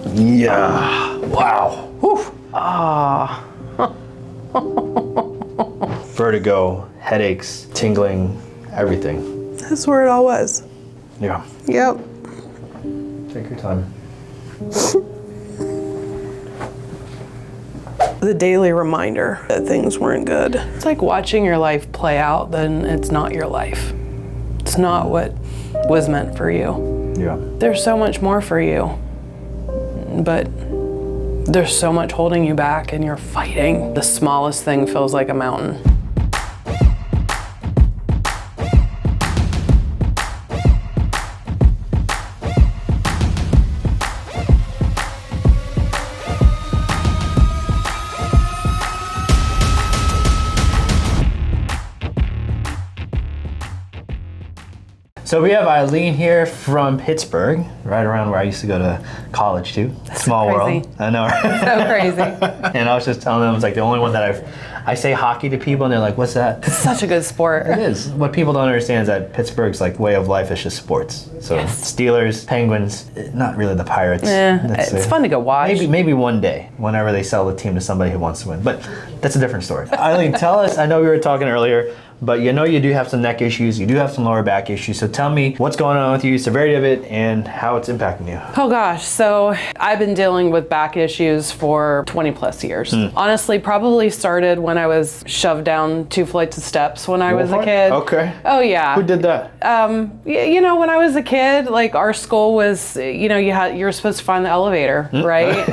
Yeah. Wow. Whew. Ah. Vertigo, headaches, tingling, everything. That's where it all was. Yeah. Yep. Take your time. The daily reminder that things weren't good. It's like watching your life play out, then it's not your life. It's not what was meant for you. Yeah. There's so much more for you, but there's so much holding you back and you're fighting. The smallest thing feels like a mountain. So we have Eileen here from Pittsburgh, right around where I used to go to college too. That's Small crazy. world. I know, right? So crazy. And I was just telling them, it's like the only one that I say hockey to people and they're like, what's that? It's such a good sport. It is. What people don't understand is that Pittsburgh's like way of life is just sports. So Yes. Steelers, Penguins, not really the Pirates. It's fun to go watch. Maybe one day, whenever they sell the team to somebody who wants to win. But that's a different story. Eileen, tell us, I know we were talking earlier, but you know you do have some neck issues, you do have some lower back issues. So tell me what's going on with you, severity of it, and how it's impacting you. Oh gosh, so I've been dealing with back issues for 20 plus years. Honestly, probably started when I was shoved down 2 flights of steps when I was a kid. Okay. Oh yeah. Who did that? You know, when I was a kid, like our school was, you know, you were supposed to find the elevator, right?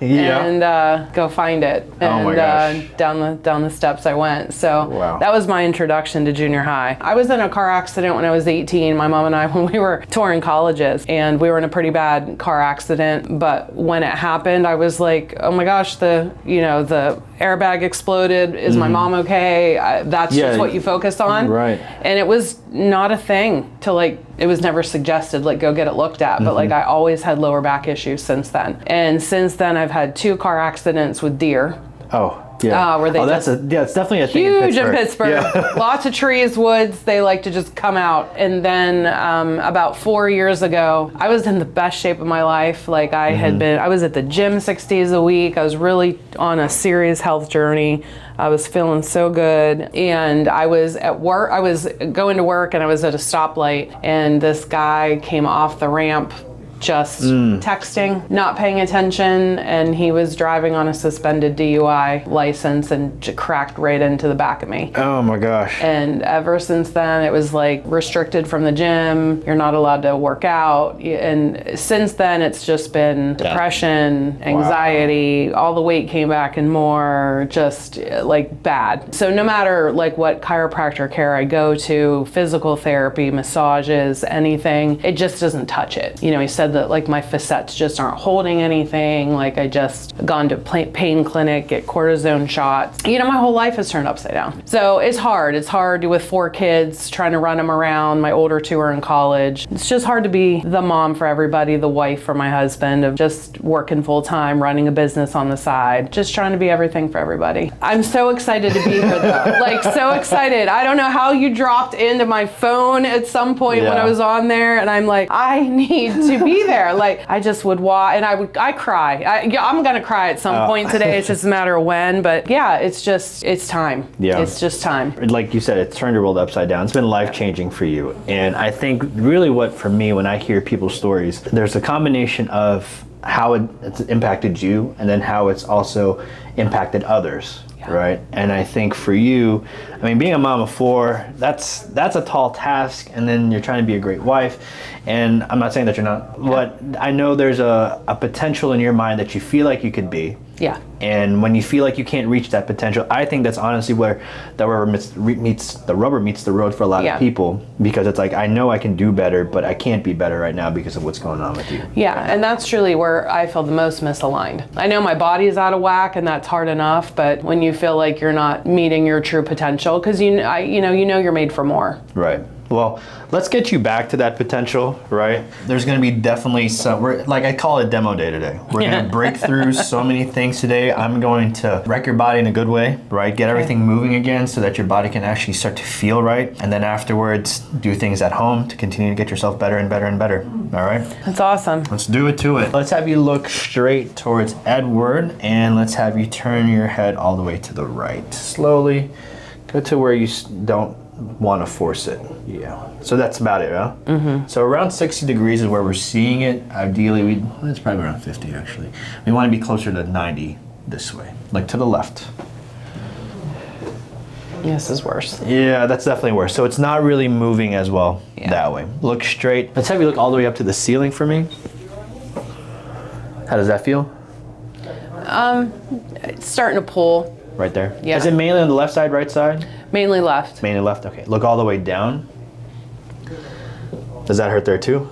Yeah. And go find it. And Oh my gosh. down the steps I went. So Wow. that was my introduction to junior high. I was in a car accident when I was 18, my mom and I, when we were touring colleges, and we were in a pretty bad car accident. But when it happened, I was like, oh my gosh, the airbag exploded. Is my mom okay? That's Yeah. just what you focus on. Right. And it was not a thing to it was never suggested, go get it looked at. But I always had lower back issues since then. And since then I've had 2 car accidents with deer. Oh. Yeah. Where they it's definitely a thing huge in Pittsburgh. Yeah. Lots of trees, woods, they like to just come out. And then about 4 years ago, I was in the best shape of my life. I was at the gym 6 days a week. I was really on a serious health journey. I was feeling so good. And I was at work, I was going to work and I was at a stoplight and this guy came off the ramp just texting, not paying attention, and he was driving on a suspended DUI license and cracked right into the back of me. Oh my gosh. And ever since then, it was restricted from the gym. You're not allowed to work out. And since then, it's just been depression, anxiety, all the weight came back and more, just bad. So no matter what chiropractor care I go to, physical therapy, massages, anything, it just doesn't touch it. You know, he said that my facets just aren't holding anything. I just gone to pain clinic, get cortisone shots. You know, my whole life has turned upside down. So it's hard. It's hard with 4 kids, trying to run them around. My older 2 are in college. It's just hard to be the mom for everybody, the wife for my husband, of just working full time, running a business on the side, just trying to be everything for everybody. I'm so excited to be here though. So excited. I don't know how you dropped into my phone at some point when I was on there, and I'm like, I need to be there. I just would walk and I cry. I'm gonna cry at some point today. It's just a matter of when, but yeah, it's time. Yeah. It's just time. Like you said, it's turned your world upside down. It's been life-changing for you. And I think really for me, when I hear people's stories, there's a combination of how it's impacted you and then how it's also impacted others. Right. And I think for you, being a mom of 4, that's a tall task, and then you're trying to be a great wife. And I'm not saying that you're not, but I know there's a potential in your mind that you feel like you could be. Yeah. And when you feel like you can't reach that potential, I think that's honestly where the rubber meets the road for a lot of people, because it's I know I can do better, but I can't be better right now because of what's going on with you. Yeah, and that's truly where I feel the most misaligned. I know my body is out of whack, and that's hard enough, but when you feel like you're not meeting your true potential, because you know you're made for more. Right. Well, let's get you back to that potential, right? There's going to be definitely like I call it demo day today. We're going to break through so many things today. I'm going to wreck your body in a good way, right? Get everything moving again so that your body can actually start to feel right. And then afterwards, do things at home to continue to get yourself better and better and better. All right? That's awesome. Let's do it to it. Let's have you look straight towards Edward, and let's have you turn your head all the way to the right. Slowly go to where you don't want to force it. Yeah. So that's about it, huh? Mm-hmm. So around 60 degrees is where we're seeing it. Ideally, it's probably around 50 actually. We want to be closer to 90 this way, like to the left. This is worse. Yeah, that's definitely worse. So it's not really moving as well that way. Look straight. Let's have you look all the way up to the ceiling for me. How does that feel? It's starting to pull. Right there? Yeah. Is it mainly on the left side, right side? Mainly left. Mainly left, okay. Look all the way down. Does that hurt there too?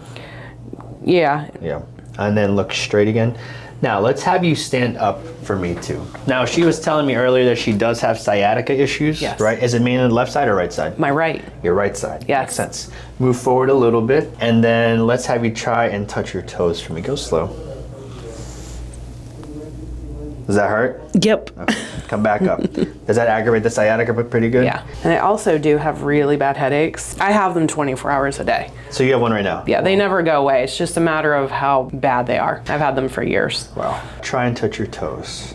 Yeah. Yeah. And then look straight again. Now let's have you stand up for me too. Now she was telling me earlier that she does have sciatica issues, right? Is it mainly on the left side or right side? My right. Your right side. Yes. Makes sense. Move forward a little bit, and then let's have you try and touch your toes for me. Go slow. Does that hurt? Yep. Okay. Come back up. Does that aggravate the sciatica pretty good? Yeah. And I also do have really bad headaches. I have them 24 hours a day. So you have one right now? Yeah, they never go away. It's just a matter of how bad they are. I've had them for years. Wow. Try and touch your toes.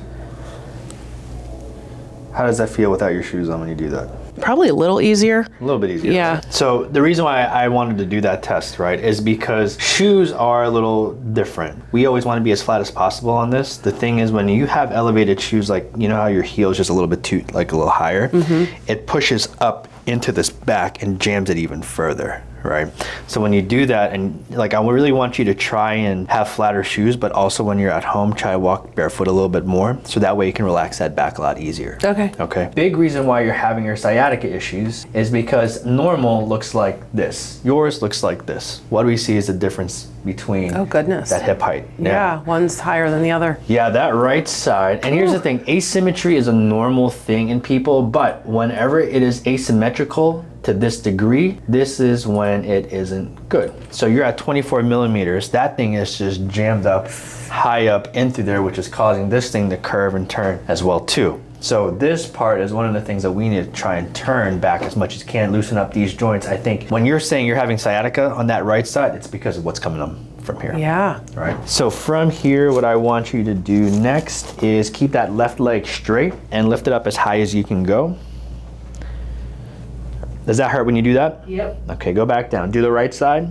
How does that feel without your shoes on when you do that? Probably a little easier. A little bit easier. Yeah. So the reason why I wanted to do that test, right, is because shoes are a little different. We always want to be as flat as possible on this. The thing is, when you have elevated shoes, like, you know how your heel is just a little bit too, like a little higher, it pushes up into this back and jams it even further, right? So when you do that, and like I really want you to try and have flatter shoes, but also when you're at home, try to walk barefoot a little bit more, so that way you can relax that back a lot easier. Okay. Okay. Big reason why you're having your sciatica issues is because normal looks like this. Yours looks like this. What we see is the difference between that hip height. Yeah, one's higher than the other. Yeah, that right side. And here's the thing, asymmetry is a normal thing in people, but whenever it is asymmetrical to this degree, this is when it isn't good. So you're at 24 millimeters, that thing is just jammed up, high up into there, which is causing this thing to curve and turn as well too. So this part is one of the things that we need to try and turn back as much as you can, loosen up these joints. I think when you're saying you're having sciatica on that right side, it's because of what's coming up from here. Yeah. Right. So from here, what I want you to do next is keep that left leg straight and lift it up as high as you can go. Does that hurt when you do that? Yep. Okay, go back down. Do the right side.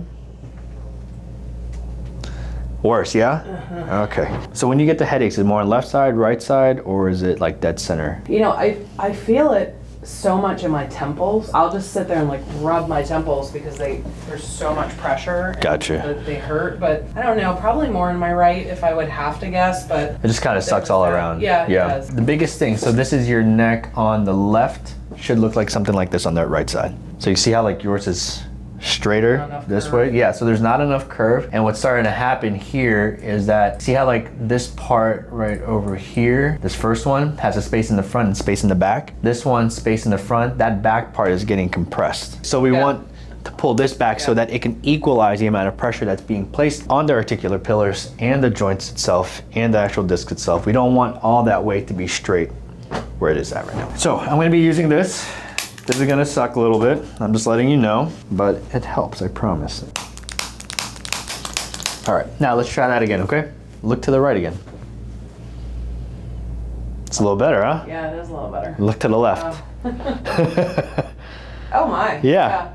Worse, yeah? Okay. So when you get the headaches, is it more on left side, right side, or is it like dead center? You know, I feel it so much in my temples. I'll just sit there and like rub my temples because there's so much pressure. And Gotcha. they hurt, but I don't know, probably more in my right if I would have to guess, but It just kind of sucks all around. Yeah, it does. The biggest thing, so this is your neck on the left, should look like something like this on the right side. So you see how like yours is straighter this way? Yeah, so there's not enough curve. And what's starting to happen here is that, see how like this part right over here, this first one has a space in the front and space in the back. This one, space in the front, that back part is getting compressed. So we want to pull this back so that it can equalize the amount of pressure that's being placed on the articular pillars and the joints itself and the actual disc itself. We don't want all that weight to be straight where it is at right now. So I'm gonna be using this. This is gonna suck a little bit. I'm just letting you know, but it helps, I promise. All right, now let's try that again, okay? Look to the right again. It's a little better, huh? Yeah, it is a little better. Look to the left. Oh my. Yeah.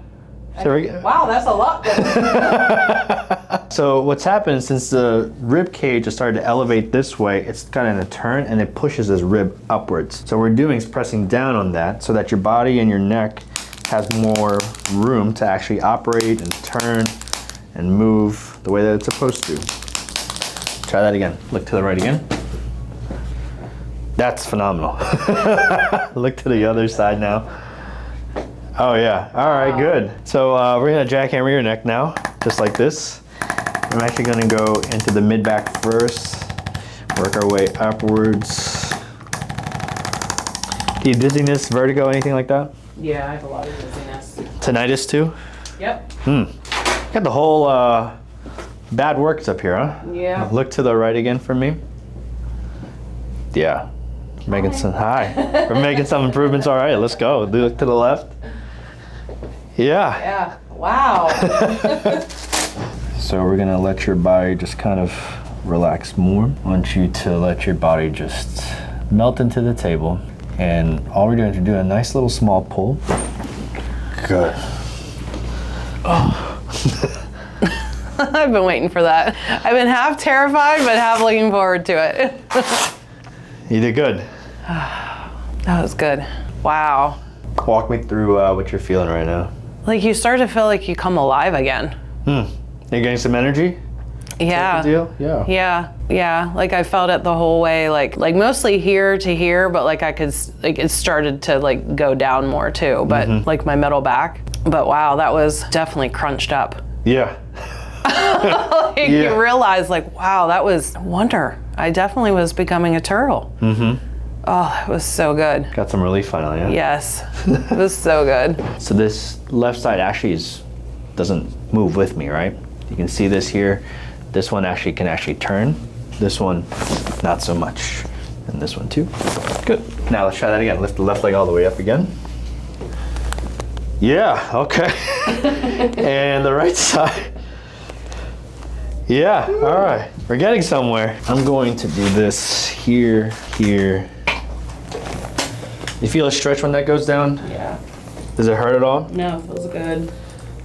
Wow, that's a lot better. So what's happened since the rib cage has started to elevate this way, it's kind of in a turn and it pushes this rib upwards. So what we're doing is pressing down on that so that your body and your neck has more room to actually operate and turn and move the way that it's supposed to. Try that again. Look to the right again. That's phenomenal. Look to the other side now. Oh yeah, all right, good. So we're gonna jackhammer your neck now, just like this. I'm actually gonna go into the mid-back first, work our way upwards. Do you dizziness, vertigo, anything like that? Yeah, I have a lot of dizziness. Tinnitus too? Yep. Got the whole bad works up here, huh? Yeah. Look to the right again for me. Yeah. We're making some improvements. All right, let's go. Look to the left. Yeah. Yeah. Wow. So we're gonna let your body just kind of relax more. I want you to let your body just melt into the table. And all we're doing is do a nice little small pull. Good. Oh. I've been waiting for that. I've been half terrified, but half looking forward to it. You did good. That was good. Wow. Walk me through what you're feeling right now. Like you start to feel like you come alive again. You're getting some energy? Yeah. Deal? Yeah. Yeah. Like I felt it the whole way, like mostly here to here, but like I could, like it started to like go down more too, but like my middle back. But wow, that was definitely crunched up. Yeah. Like you realize like, wow, that was no wonder. I definitely was becoming a turtle. Oh, that was so good. Got some relief finally, yeah? Yes, it was so good. So this left side actually doesn't move with me, right? You can see this here. This one actually can turn. This one, not so much. And this one too. Good. Now let's try that again. Lift the left leg all the way up again. Yeah, okay. And the right side. Yeah, all right. We're getting somewhere. I'm going to do this here, here. You feel a stretch when that goes down? Yeah. Does it hurt at all? No, it feels good.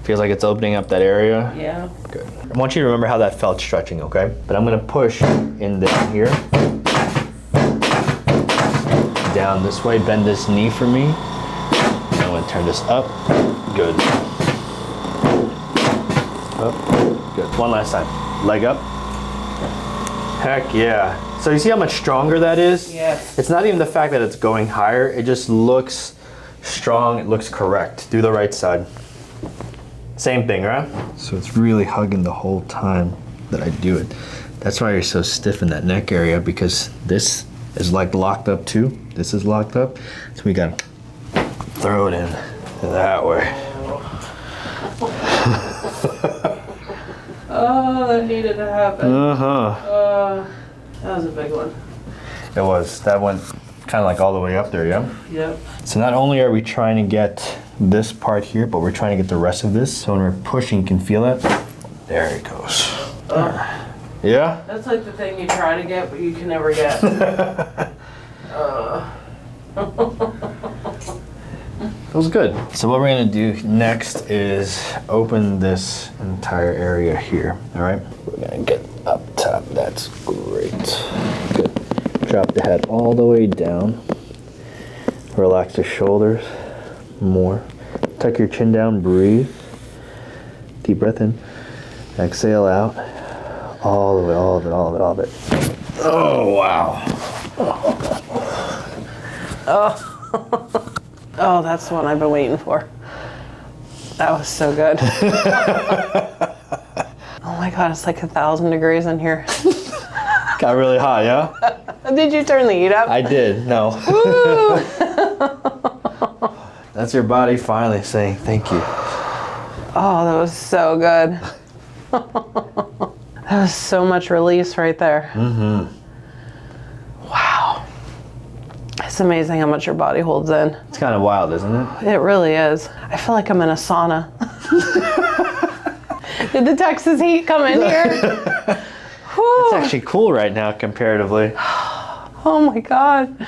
Feels like it's opening up that area? Yeah. Good. I want you to remember how that felt stretching, okay? But I'm gonna push in down here. Down this way, bend this knee for me. I'm gonna turn this up. Good. Up. Good. One last time. Leg up. Heck yeah. So you see how much stronger that is? Yes. It's not even the fact that it's going higher, it just looks strong, it looks correct. Do the right side. Same thing, right? So it's really hugging the whole time that I do it. That's why you're so stiff in that neck area, because this is like locked up too. This is locked up. So we gotta throw it in that way. Oh, that needed to happen. That was a big one. It was. That went kind of like all the way up there, yeah? Yep. So not only are we trying to get this part here, but we're trying to get the rest of this. So when we're pushing, you can feel it. There it goes. Yeah? That's like the thing you try to get, but you can never get. It was good. So what we're gonna do next is open this entire area here, all right? We're gonna get up top, that's great. Good. Drop the head all the way down. Relax the shoulders more. Tuck your chin down, breathe. Deep breath in. Exhale out. All the way, all of it, all of it, all of it. Oh, wow. Oh, that's the one I've been waiting for. That was so good. Oh my God, it's like 1,000 degrees in here. Got really hot, yeah? Did you turn the heat up? I did, no. That's your body finally saying thank you. Oh, that was so good. That was so much release right there. Wow. It's amazing how much your body holds in. It's kind of wild, isn't it? It really is. I feel like I'm in a sauna. Did the Texas heat come in here? It's actually cool right now comparatively. Oh my God.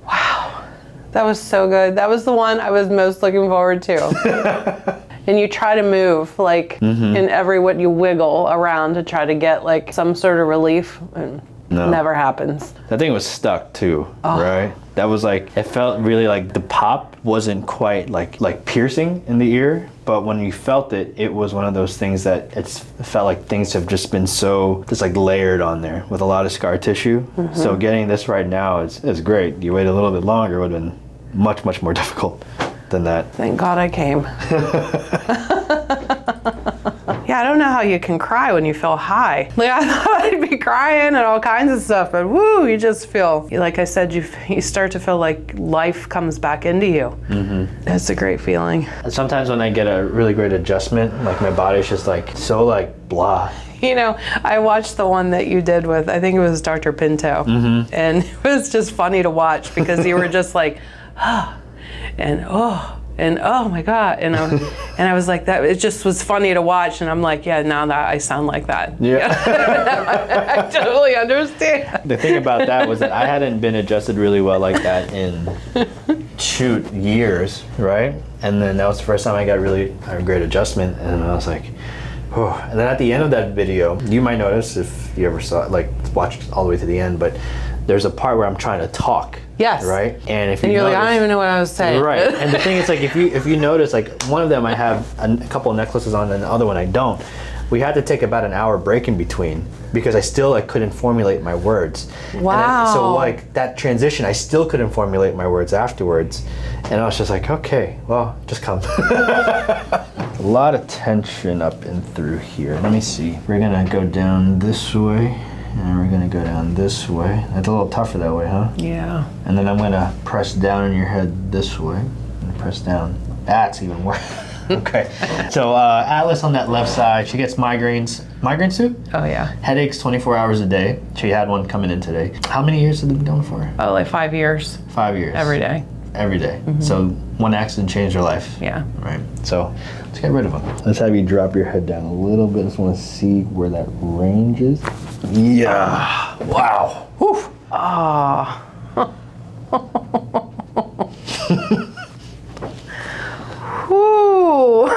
Wow. That was so good. That was the one I was most looking forward to. And you try to move like in every what you wiggle around to try to get like some sort of relief, and never happens. That thing was stuck too, right? That was like, it felt really like the pop wasn't quite like piercing in the ear, but when you felt it, it was one of those things that it felt like things have just been so just like layered on there with a lot of scar tissue. So getting this right now is great. You wait a little bit longer, it would have been much, much more difficult than that. Thank God I came. Yeah, I don't know how you can cry when you feel high. Like, I thought I'd be crying and all kinds of stuff, but woo, you just feel, like I said, you start to feel like life comes back into you. It's a great feeling. And sometimes when I get a really great adjustment, like my body's just like so like blah. You know, I watched the one that you did with, I think it was Dr. Pinto, and it was just funny to watch because you were just like, and oh my God, and I was like, that it just was funny to watch, and I'm like, yeah, now that I sound like that. Yeah. I totally understand. The thing about that was that I hadn't been adjusted really well like that in years, right? And then that was the first time I got really a great adjustment, and I was like, oh. And then at the end of that video, you might notice if you ever saw it, like watched all the way to the end, but there's a part where I'm trying to talk. Yes. Right? And if and you you're notice, like, I don't even know what I was saying. Right. And the thing is, like, if you notice, like, one of them I have a couple of necklaces on and the other one I don't. We had to take about an hour break in between because I still like couldn't formulate my words. Wow. So like that transition, I still couldn't formulate my words afterwards. And I was just like, okay, well, just come. A lot of tension up and through here. Let me see. We're gonna go down this way and we're gonna go down this way. It's a little tougher that way, huh? Yeah. And then I'm gonna press down in your head this way and press down. That's even worse. Okay. So Atlas on that left side, she gets migraines. Migraines too? Oh yeah. Headaches 24 hours a day. She had one coming in today. How many years have they been going for? Oh, like 5 years. 5 years. Every day. Every day. So one accident changed her life. Yeah. Right. So let's get rid of them. Let's have you drop your head down a little bit. Just want to see where that range is. Yeah. Wow. Whew. Ah. Whew.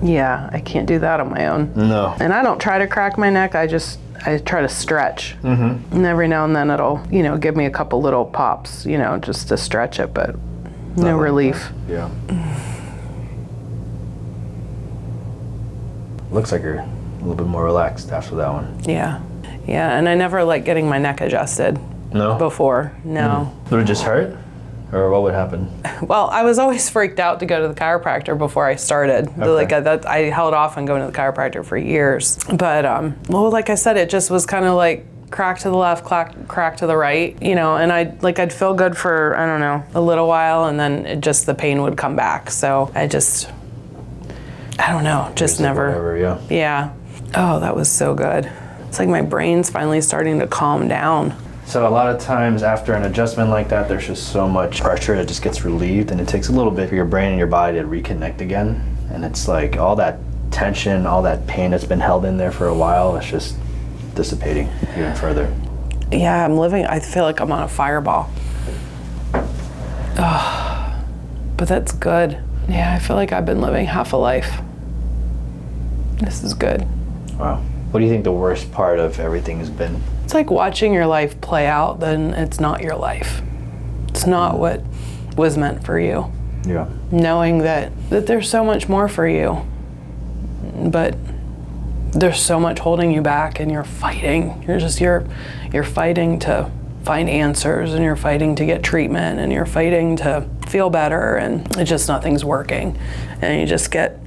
Yeah, I can't do that on my own. No. And I don't try to crack my neck. I try to stretch. And every now and then it'll, give me a couple little pops, just to stretch it, but no relief. Yeah. Looks like you're a little bit more relaxed after that one. Yeah. Yeah, and I never like getting my neck adjusted. No? Before, no. Would it just hurt? Or what would happen? Well, I was always freaked out to go to the chiropractor before I started. Okay. I held off on going to the chiropractor for years. But, well, like I said, it just was kind of like crack to the left, crack to the right, and I'd feel good for, I don't know, a little while, and then the pain would come back. So I don't know, just never. Whatever, yeah. Yeah. Oh, that was so good. It's like my brain's finally starting to calm down. So a lot of times after an adjustment like that, there's just so much pressure that just gets relieved, and it takes a little bit for your brain and your body to reconnect again. And it's like all that tension, all that pain that's been held in there for a while, it's just dissipating even further. Yeah, I feel like I'm on a fireball. Oh, but that's good. Yeah, I feel like I've been living half a life. This is good. Wow. What do you think the worst part of everything has been? It's like watching your life play out, then it's not your life. It's not what was meant for you. Yeah. Knowing that there's so much more for you, but there's so much holding you back, and you're fighting. You're fighting to find answers, and you're fighting to get treatment, and you're fighting to feel better, and it's just nothing's working. And you just get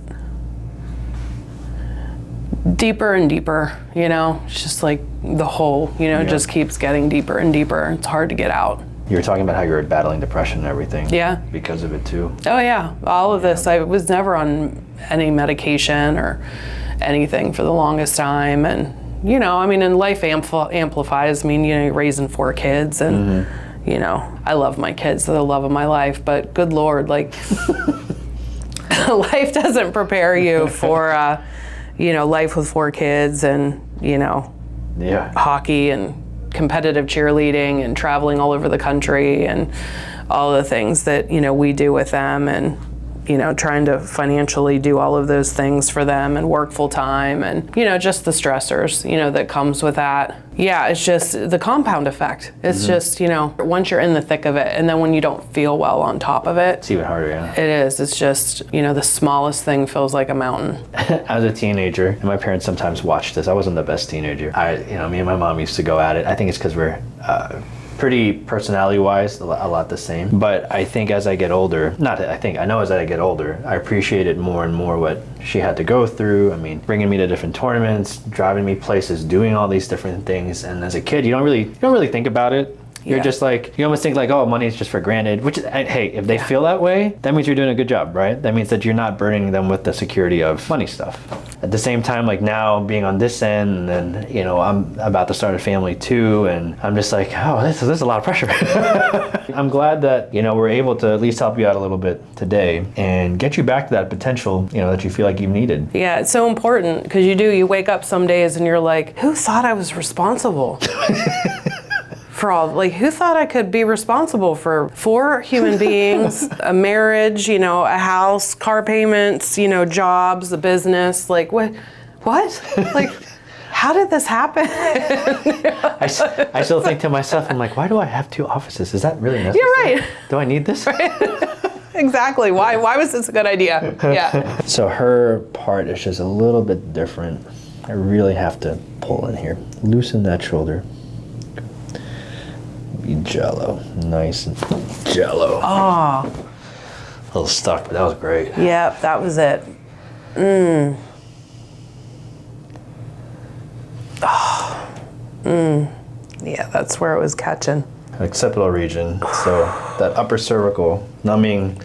deeper and deeper, it's just like the hole, just keeps getting deeper and deeper. It's hard to get out. You were talking about how you were battling depression and everything. Yeah. Because of it too. Oh yeah, all of this. I was never on any medication or anything for the longest time, and and life amplifies. You're raising 4 kids, and I love my kids. They're the love of my life, but good Lord, like life doesn't prepare you for life with 4 kids and, hockey and competitive cheerleading and traveling all over the country and all the things that, we do with them, and, trying to financially do all of those things for them and work full time, and, just the stressors, that comes with that. Yeah, it's just the compound effect. It's just, once you're in the thick of it, and then when you don't feel well on top of it. It's even harder, yeah. It is. It's just, the smallest thing feels like a mountain. As a teenager, and my parents sometimes watched this, I wasn't the best teenager. Me and my mom used to go at it. I think it's because we're pretty personality-wise, a lot the same. But I think as I get older, I know as I get older, I appreciate it more and more what she had to go through. I mean, bringing me to different tournaments, driving me places, doing all these different things. And as a kid, you don't really think about it. You're just like, you almost think like, oh, money is just for granted, which, hey, if they feel that way, that means you're doing a good job, right? That means that you're not burdening them with the security of money stuff. At the same time, like now being on this end, and then, you know, I'm about to start a family too, and I'm just like, oh, this is a lot of pressure. I'm glad that, you know, we're able to at least help you out a little bit today and get you back to that potential, you know, that you feel like you needed. Yeah, it's so important because you wake up some days and you're like, who thought I was responsible? For all, like, who thought I could be responsible for 4 human beings, a marriage, you know, a house, car payments, you know, jobs, a business, like, what? Like, how did this happen? I still think to myself, I'm like, why do I have 2 offices? Is that really necessary? You're right. Do I need this? Right. Exactly. Why was this a good idea? Yeah. So her part is just a little bit different. I really have to pull in here. Loosen that shoulder. Be jello. Nice and jello. Oh. A little stuck, but that was great. Yep, that was it. Yeah, that's where it was catching. Occipital region. So that upper cervical, numbing,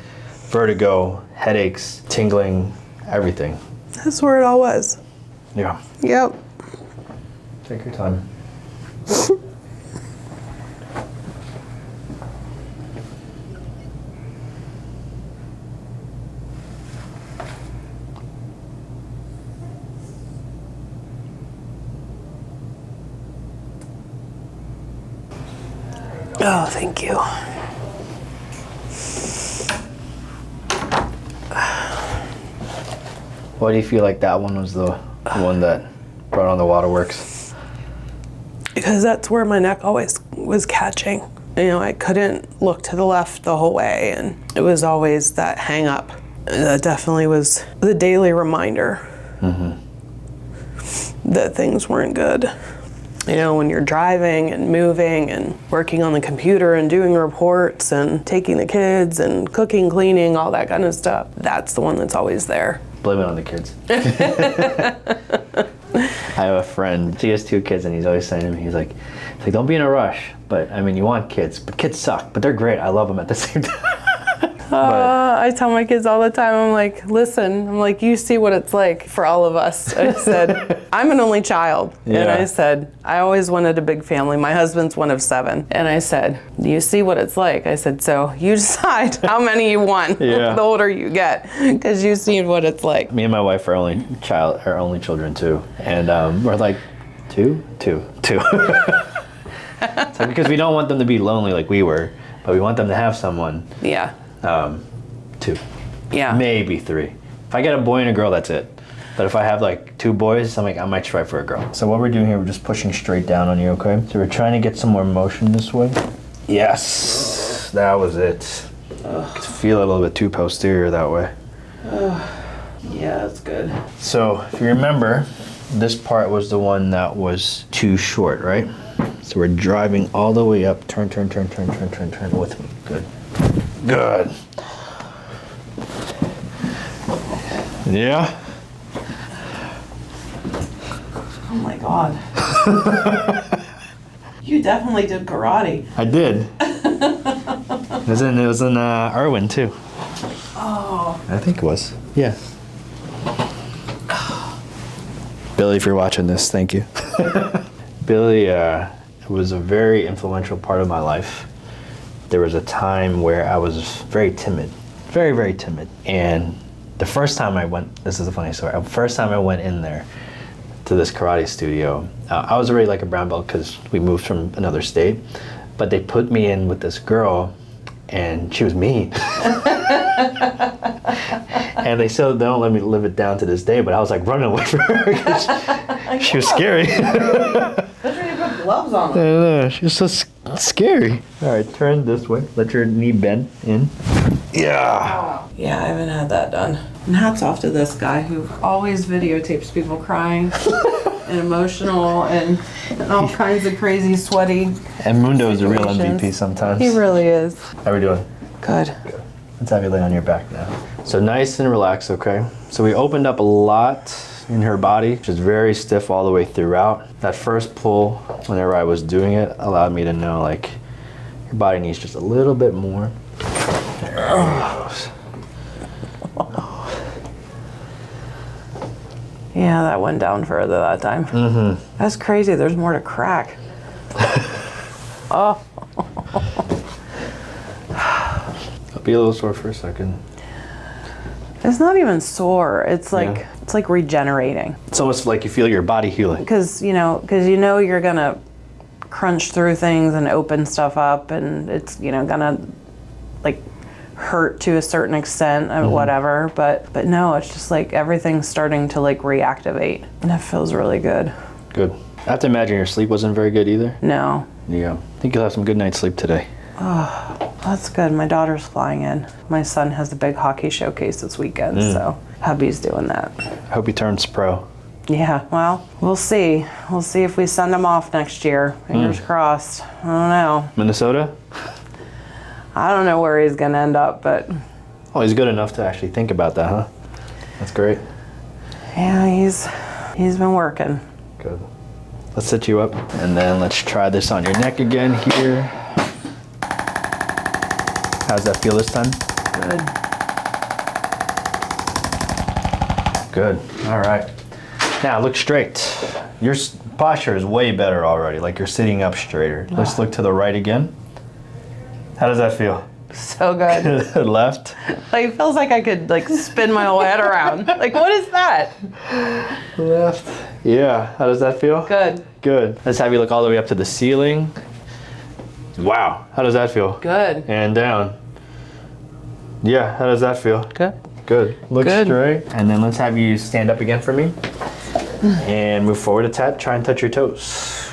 vertigo, headaches, tingling, everything. That's where it all was. Yeah. Yep. Take your time. Oh, thank you. Why do you feel like that one was the one that brought on the waterworks? Because that's where my neck always was catching. You know, I couldn't look to the left the whole way, and it was always that hang up. That definitely was the daily reminder that things weren't good. You know, when you're driving and moving and working on the computer and doing reports and taking the kids and cooking, cleaning, all that kind of stuff, that's the one that's always there. Blame it on the kids. I have a friend, he has 2 kids, and he's always saying to me, he's like, don't be in a rush, but I mean, you want kids, but kids suck, but they're great. I love them at the same time. I tell my kids all the time, I'm like, listen, I'm like, you see what it's like for all of us. I said, I'm an only child. Yeah. And I said, I always wanted a big family. My husband's one of 7. And I said, you see what it's like. I said, so you decide how many you want the older you get, because you see what it's like. Me and my wife are only children too. And we're like, two. So because we don't want them to be lonely like we were, but we want them to have someone. Yeah. 2. Yeah. Maybe 3. If I get a boy and a girl, that's it. But if I have like 2 boys, I'm like, I might try for a girl. So what we're doing here, we're just pushing straight down on you, okay? So we're trying to get some more motion this way. Yes, that was it. I could feel it a little bit too posterior that way. Yeah, that's good. So if you remember, this part was the one that was too short, right? So we're driving all the way up. Turn with me. Good. Yeah? Oh my God. You definitely did karate. I did. It was in Irwin too. Oh. I think it was. Yeah. Billy, if you're watching this, thank you. Billy was a very influential part of my life. There was a time where I was very timid, very, very timid. And the first time I went, this is a funny story, the first time I went in there to this karate studio, I was already like a brown belt because we moved from another state, but they put me in with this girl and she was mean. And they still don't let me live it down to this day, but I was like running away from her because she was scary. That's where you put gloves on. I don't know, she was so scary. All right, turn this way. Let your knee bend in. Yeah. Yeah, I haven't had that done. And hats off to this guy who always videotapes people crying. and emotional and all kinds of crazy sweaty. And Mundo's a real situations. MVP sometimes. He really is. How we doing? Good. Let's have you lay on your back now. So nice and relaxed, okay? So we opened up a lot in her body, which is very stiff all the way throughout. That first pull, whenever I was doing it, allowed me to know like your body needs just a little bit more. There it goes. Yeah, that went down further that time. Mm-hmm. That's crazy. There's more to crack. Oh. I'll be a little sore for a second. It's not even sore. It's like it's like regenerating. It's almost like you feel your body healing. Because you know you're gonna crunch through things and open stuff up, and it's gonna like hurt to a certain extent or whatever. But no, it's just like everything's starting to like reactivate, and it feels really good. Good. I have to imagine your sleep wasn't very good either. No. Yeah. I think you'll have some good night's sleep today. Oh, that's good. My daughter's flying in. My son has a big hockey showcase this weekend, so hubby's doing that. I hope he turns pro. Yeah, well, we'll see. We'll see if we send him off next year. Fingers crossed. I don't know. Minnesota? I don't know where he's going to end up, but Oh, he's good enough to actually think about that, huh? That's great. yeah, he's been working. Good. Let's sit you up, and then let's try this on your neck again here. How's that feel this time? Good. Good. All right. Now look straight. Your posture is way better already. Like you're sitting up straighter. Let's look to the right again. How does that feel? So good. Left. Like, it feels like I could like spin my whole head around. Like, what is that? Left. Yeah. How does that feel? Good. Good. Let's have you look all the way up to the ceiling. Wow. How does that feel? Good. And down. Yeah. How does that feel? Good. Good. Look Good. straight. And then let's have you stand up again for me. And move forward a tad. Try and touch your toes.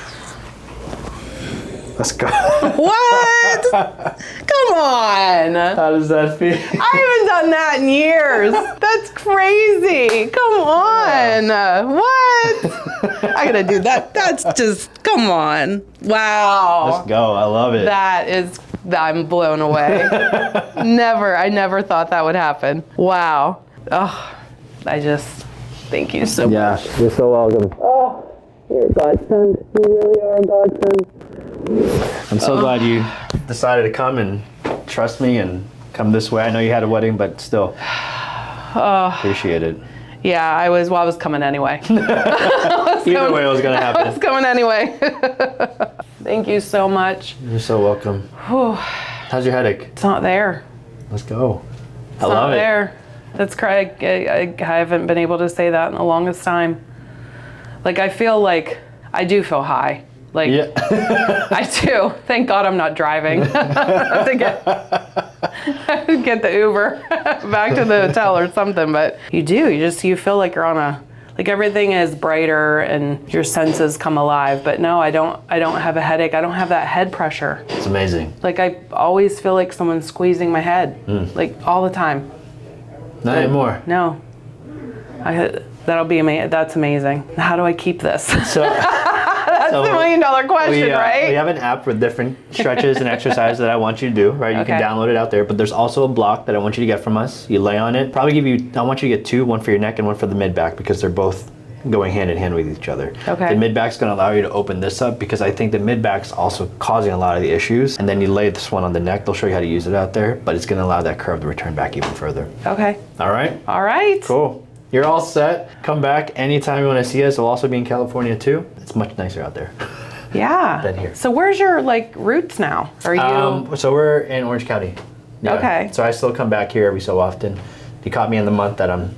Let's go. What? Come on. How does that feel? I haven't done that in years. That's crazy. Come on. What? I gotta do that. That's just, come on. Wow. Let's go. I love it. I'm blown away. I never thought that would happen. Wow. Oh, thank you so much. Yeah, you're so welcome. Oh, you're a godsend. You really are a godsend. I'm so glad you decided to come and trust me and come this way. I know you had a wedding, but still. Appreciate it. Yeah, I was coming anyway. Either way, it was going to I happen. was coming anyway. Thank you so much. You're so welcome. Whew. How's your headache? It's not there. Let's go. It's not there. That's crazy. I haven't been able to say that in the longest time. Like, I feel like I do feel high. Like, Yeah. I do. Thank God I'm not driving. I have to get the Uber back to the hotel or something. But you do. You feel like you're on like everything is brighter and your senses come alive. But no, I don't have a headache. I don't have that head pressure. It's amazing. Like, I always feel like someone's squeezing my head, like all the time. Not anymore. No. That'll be amazing. That's amazing. How do I keep this? So, That's the $1 million question, right? We have an app with different stretches and exercises that I want you to do, right? You can Okay. download it out there, but there's also a block that I want you to get from us. You lay on it. I want you to get two, one for your neck and one for the mid back, because they're both going hand in hand with each other. Okay. The mid back's going to allow you to open this up, because I think the mid back's also causing a lot of the issues. And then you lay this one on the neck. They'll show you how to use it out there, but it's going to allow that curve to return back even further. Okay. All right? All right. Cool. You're all set. Come back anytime you want to see us. We'll also be in California too. It's much nicer out there. Yeah. Than here. So where's your roots now? Are you? So we're in Orange County. Yeah. Okay. So I still come back here every so often. You caught me in the month that I'm.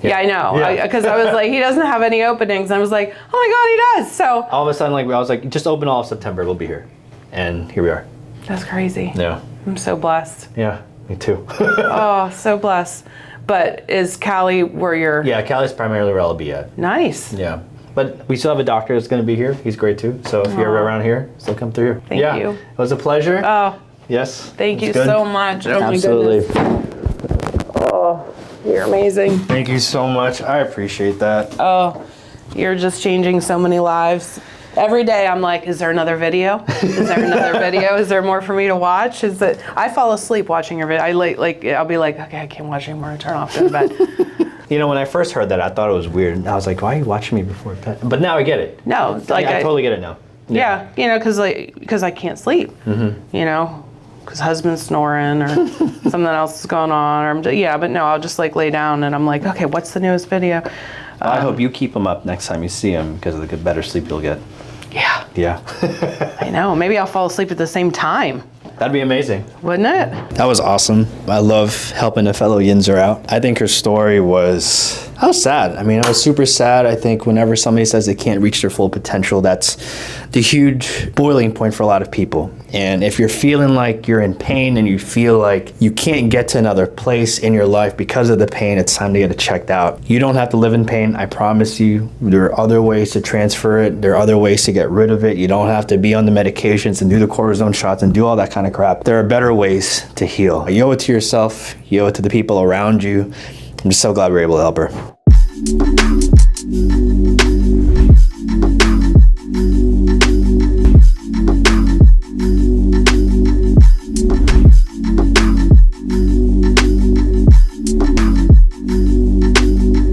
Yeah, I know. Yeah. Because I was like, he doesn't have any openings. And I was like, oh my God, he does. So All of a sudden, I was like, just open all of September. We'll be here, and here we are. that's crazy. Yeah. I'm so blessed. Yeah. Me too. Oh, so blessed. But is Cali where you're? Yeah, Cali's primarily where I'll be at. Nice. Yeah. But we still have a doctor that's going to be here. He's great too. So if you're around here, still come through here. Thank you. It was a pleasure. Oh, Yes. thank you It's good. so much. Oh Absolutely. my goodness. Oh, you're amazing. Thank you so much. I appreciate that. Oh, You're just changing so many lives. Every day I'm like, is there another video? Is there another video? Is there more for me to watch? I fall asleep watching your video. I'll be like, okay, I can't watch anymore. Turn off, go to bed. You know, when I first heard that, I thought it was weird. I was like, why are you watching me before bed? But now I get it. No, like I totally get it now. Yeah, you know, because I can't sleep. You know, because husband's snoring or something else is going on, or but no, I'll just like lay down and I'm like, okay, what's the newest video? I hope you keep them up next time you see them because of the better sleep you'll get. Yeah. Yeah. I know. Maybe I'll fall asleep at the same time. That'd be amazing. Wouldn't it? That was awesome. I love helping a fellow Yinzer out. I think her story was sad. I mean, I was super sad. I think whenever somebody says they can't reach their full potential, that's the huge boiling point for a lot of people. And if you're feeling like you're in pain and you feel like you can't get to another place in your life because of the pain, it's time to get it checked out. You don't have to live in pain, I promise you. There are other ways to transfer it. There are other ways to get rid of it. You don't have to be on the medications and do the cortisone shots and do all that kind of crap. There are better ways to heal. You owe it to yourself. You owe it to the people around you. I'm just so glad we were able to help her.